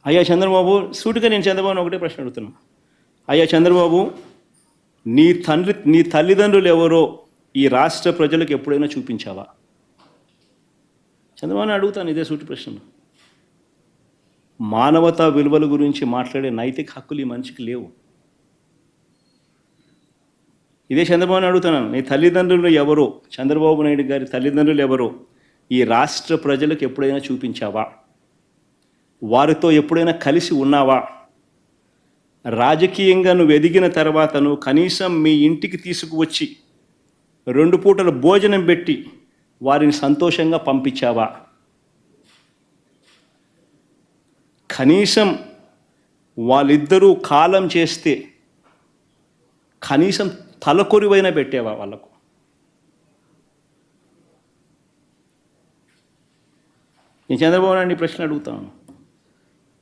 అయ్యా చంద్రబాబు, సూటిగా నేను చంద్రబాబుని ఒకటే ప్రశ్న అడుగుతున్నా. అయ్యా చంద్రబాబు, నీ తల్లిదండ్రులు ఎవరో ఈ రాష్ట్ర ప్రజలకు ఎప్పుడైనా చూపించావా? చంద్రబాబుని అడుగుతాను ఇదే సూటి ప్రశ్న. మానవతా విలువల గురించి మాట్లాడే నైతిక హక్కులు ఈ మనిషికి లేవు. ఇదే చంద్రబాబుని అడుగుతున్నాను, నీ తల్లిదండ్రులు ఎవరో, చంద్రబాబు నాయుడు గారి తల్లిదండ్రులు ఎవరో ఈ రాష్ట్ర ప్రజలకు ఎప్పుడైనా చూపించావా? వారితో ఎప్పుడైనా కలిసి ఉన్నావా? రాజకీయంగా నువ్వు ఎదిగిన తర్వాత నువ్వు కనీసం మీ ఇంటికి తీసుకువచ్చి 2 పూటల భోజనం పెట్టి వారిని సంతోషంగా పంపించావా? కనీసం వాళ్ళిద్దరూ కాలం చేస్తే కనీసం తలకొరివైనా పెట్టేవా వాళ్ళకు? నేను చంద్రబాబు నాయుడు ప్రశ్న అడుగుతాను.